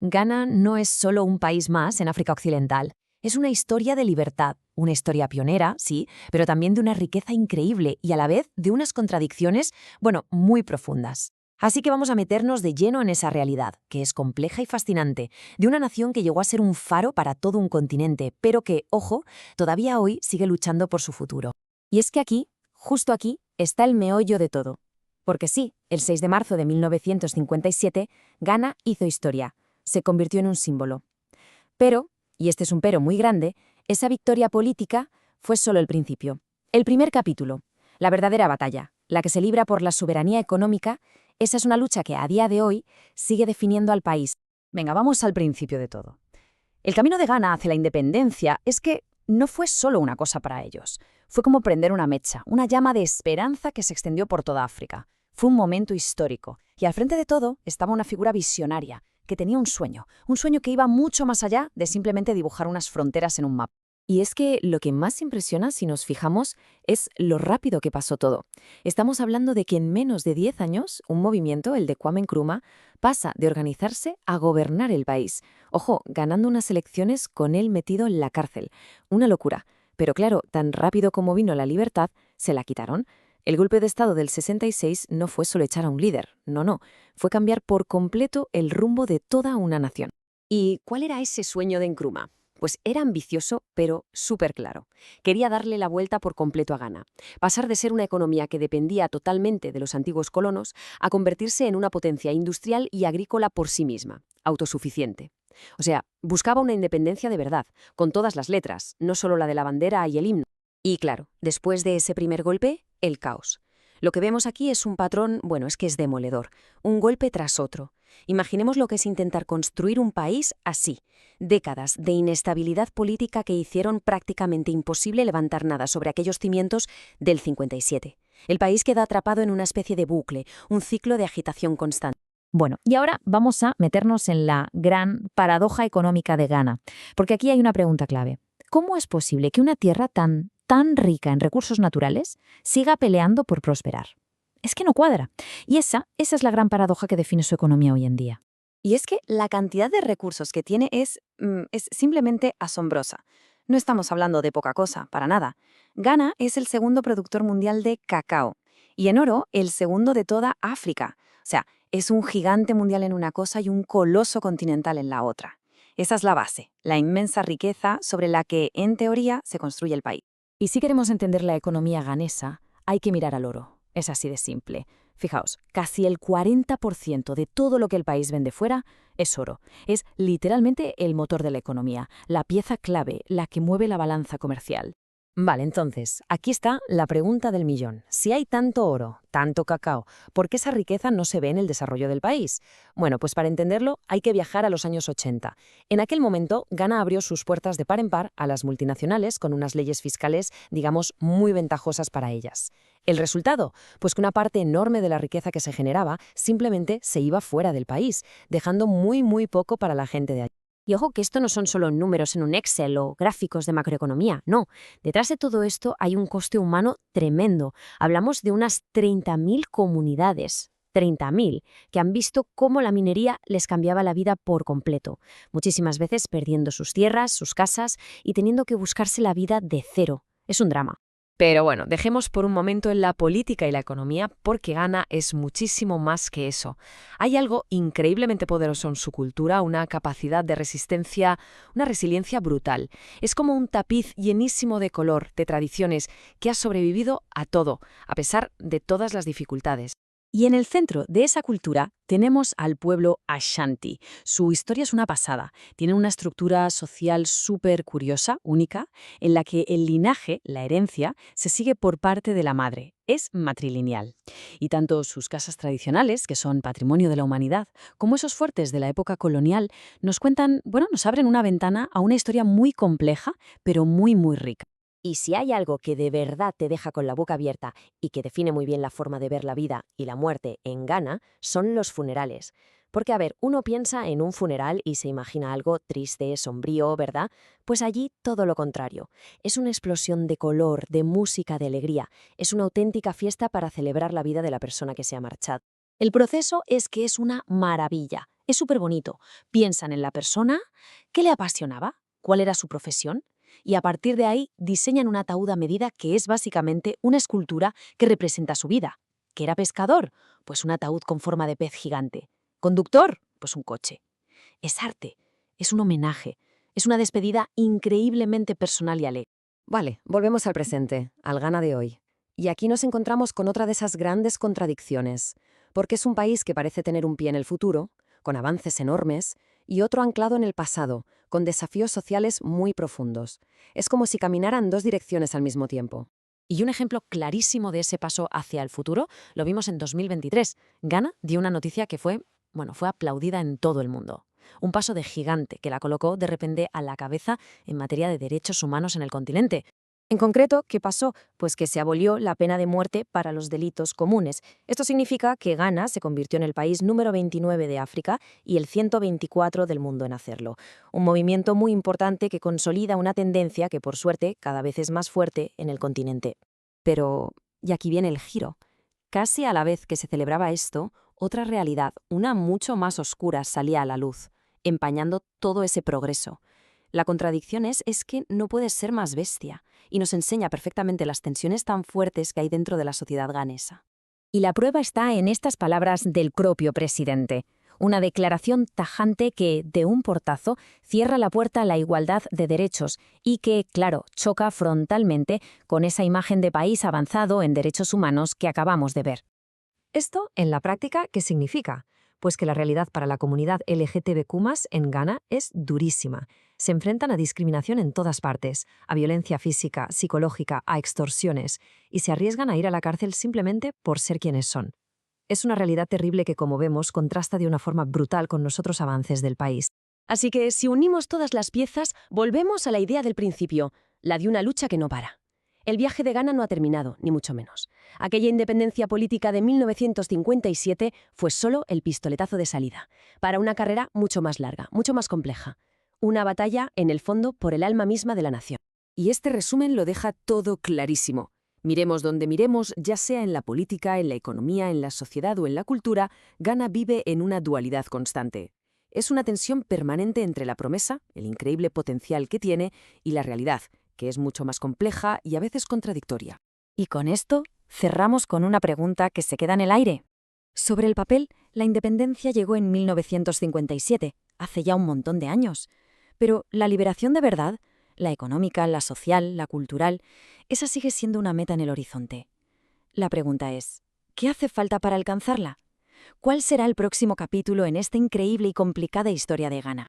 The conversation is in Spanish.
Ghana no es solo un país más en África Occidental. Es una historia de libertad, una historia pionera, sí, pero también de una riqueza increíble y a la vez de unas contradicciones, bueno, muy profundas. Así que vamos a meternos de lleno en esa realidad, que es compleja y fascinante, de una nación que llegó a ser un faro para todo un continente, pero que, ojo, todavía hoy sigue luchando por su futuro. Y es que aquí, justo aquí, está el meollo de todo. Porque sí, el 6 de marzo de 1957, Ghana hizo historia. Se convirtió en un símbolo. Pero, y este es un pero muy grande, esa victoria política fue solo el principio. El primer capítulo, la verdadera batalla, la que se libra por la soberanía económica, esa es una lucha que a día de hoy sigue definiendo al país. Venga, vamos al principio de todo. El camino de Ghana hacia la independencia es que no fue solo una cosa para ellos. Fue como prender una mecha, una llama de esperanza que se extendió por toda África. Fue un momento histórico, y al frente de todo estaba una figura visionaria, que tenía un sueño que iba mucho más allá de simplemente dibujar unas fronteras en un mapa. Y es que lo que más impresiona, si nos fijamos, es lo rápido que pasó todo. Estamos hablando de que en menos de 10 años, un movimiento, el de Kwame Nkrumah, pasa de organizarse a gobernar el país. Ojo, ganando unas elecciones con él metido en la cárcel. Una locura. Pero claro, tan rápido como vino la libertad, se la quitaron. El golpe de Estado del 66 no fue solo echar a un líder, no, fue cambiar por completo el rumbo de toda una nación. ¿Y cuál era ese sueño de Nkrumah? Pues era ambicioso, pero súper claro. Quería darle la vuelta por completo a Ghana, pasar de ser una economía que dependía totalmente de los antiguos colonos a convertirse en una potencia industrial y agrícola por sí misma, autosuficiente. O sea, buscaba una independencia de verdad, con todas las letras, no solo la de la bandera y el himno. Y claro, después de ese primer golpe, el caos. Lo que vemos aquí es un patrón, bueno, es que es demoledor, un golpe tras otro. Imaginemos lo que es intentar construir un país así, décadas de inestabilidad política que hicieron prácticamente imposible levantar nada sobre aquellos cimientos del 57. El país queda atrapado en una especie de bucle, un ciclo de agitación constante. Bueno, y ahora vamos a meternos en la gran paradoja económica de Ghana, porque aquí hay una pregunta clave. ¿Cómo es posible que una tierra tan rica en recursos naturales siga peleando por prosperar? Es que no cuadra. Y esa es la gran paradoja que define su economía hoy en día. Y es que la cantidad de recursos que tiene es simplemente asombrosa. No estamos hablando de poca cosa, para nada. Ghana es el segundo productor mundial de cacao y en oro el segundo de toda África. O sea, es un gigante mundial en una cosa y un coloso continental en la otra. Esa es la base, la inmensa riqueza sobre la que, en teoría, se construye el país. Y si queremos entender la economía ghanesa, hay que mirar al oro. Es así de simple. Fijaos, casi el 40% de todo lo que el país vende fuera es oro. Es literalmente el motor de la economía, la pieza clave, la que mueve la balanza comercial. Vale, entonces, aquí está la pregunta del millón. Si hay tanto oro, tanto cacao, ¿por qué esa riqueza no se ve en el desarrollo del país? Bueno, pues para entenderlo hay que viajar a los años 80. En aquel momento, Ghana abrió sus puertas de par en par a las multinacionales con unas leyes fiscales, digamos, muy ventajosas para ellas. ¿El resultado? Pues que una parte enorme de la riqueza que se generaba simplemente se iba fuera del país, dejando muy poco para la gente de allí. Y ojo que esto no son solo números en un Excel o gráficos de macroeconomía, no. Detrás de todo esto hay un coste humano tremendo. Hablamos de unas 30.000 comunidades. 30.000, que han visto cómo la minería les cambiaba la vida por completo, muchísimas veces perdiendo sus tierras, sus casas y teniendo que buscarse la vida de cero. Es un drama. Pero bueno, dejemos por un momento en la política y la economía porque Ghana es muchísimo más que eso. Hay algo increíblemente poderoso en su cultura, una capacidad de resistencia, una resiliencia brutal. Es como un tapiz llenísimo de color, de tradiciones, que ha sobrevivido a todo, a pesar de todas las dificultades. Y en el centro de esa cultura tenemos al pueblo Ashanti. Su historia es una pasada. Tiene una estructura social súper curiosa, única, en la que el linaje, la herencia, se sigue por parte de la madre. Es matrilineal. Y tanto sus casas tradicionales, que son patrimonio de la humanidad, como esos fuertes de la época colonial, nos cuentan, bueno, nos abren una ventana a una historia muy compleja, pero muy rica. Y si hay algo que de verdad te deja con la boca abierta y que define muy bien la forma de ver la vida y la muerte en Ghana, son los funerales. Porque, a ver, uno piensa en un funeral y se imagina algo triste, sombrío, ¿verdad? Pues allí todo lo contrario. Es una explosión de color, de música, de alegría. Es una auténtica fiesta para celebrar la vida de la persona que se ha marchado. El proceso es que es una maravilla, es súper bonito. Piensan en la persona, qué le apasionaba, cuál era su profesión, y a partir de ahí diseñan un ataúd a medida que es básicamente una escultura que representa su vida. ¿Que era pescador? Pues un ataúd con forma de pez gigante. ¿Conductor? Pues un coche. Es arte, es un homenaje, es una despedida increíblemente personal y alegre. Vale, volvemos al presente, al Ghana de hoy. Y aquí nos encontramos con otra de esas grandes contradicciones, porque es un país que parece tener un pie en el futuro, con avances enormes, y otro anclado en el pasado, con desafíos sociales muy profundos. Es como si caminaran dos direcciones al mismo tiempo. Y un ejemplo clarísimo de ese paso hacia el futuro lo vimos en 2023. Ghana dio una noticia que fue aplaudida en todo el mundo. Un paso de gigante que la colocó de repente a la cabeza en materia de derechos humanos en el continente. En concreto, ¿qué pasó? Pues que se abolió la pena de muerte para los delitos comunes. Esto significa que Ghana se convirtió en el país número 29 de África y el 124 del mundo en hacerlo. Un movimiento muy importante que consolida una tendencia que, por suerte, cada vez es más fuerte en el continente. Pero, y aquí viene el giro. Casi a la vez que se celebraba esto, otra realidad, una mucho más oscura, salía a la luz, empañando todo ese progreso. La contradicción es que no puedes ser más bestia, y nos enseña perfectamente las tensiones tan fuertes que hay dentro de la sociedad ghanesa. Y la prueba está en estas palabras del propio presidente. Una declaración tajante que, de un portazo, cierra la puerta a la igualdad de derechos y que, claro, choca frontalmente con esa imagen de país avanzado en derechos humanos que acabamos de ver. ¿Esto, en la práctica, qué significa? Pues que la realidad para la comunidad LGTBQ+ en Ghana es durísima. Se enfrentan a discriminación en todas partes, a violencia física, psicológica, a extorsiones, y se arriesgan a ir a la cárcel simplemente por ser quienes son. Es una realidad terrible que, como vemos, contrasta de una forma brutal con los otros avances del país. Así que, si unimos todas las piezas, volvemos a la idea del principio, la de una lucha que no para. El viaje de Ghana no ha terminado, ni mucho menos. Aquella independencia política de 1957 fue solo el pistoletazo de salida, para una carrera mucho más larga, mucho más compleja. Una batalla, en el fondo, por el alma misma de la nación. Y este resumen lo deja todo clarísimo. Miremos donde miremos, ya sea en la política, en la economía, en la sociedad o en la cultura, Ghana vive en una dualidad constante. Es una tensión permanente entre la promesa, el increíble potencial que tiene, y la realidad, que es mucho más compleja y a veces contradictoria. Y con esto, cerramos con una pregunta que se queda en el aire. Sobre el papel, la independencia llegó en 1957, hace ya un montón de años. Pero la liberación de verdad, la económica, la social, la cultural, esa sigue siendo una meta en el horizonte. La pregunta es, ¿qué hace falta para alcanzarla? ¿Cuál será el próximo capítulo en esta increíble y complicada historia de Ghana?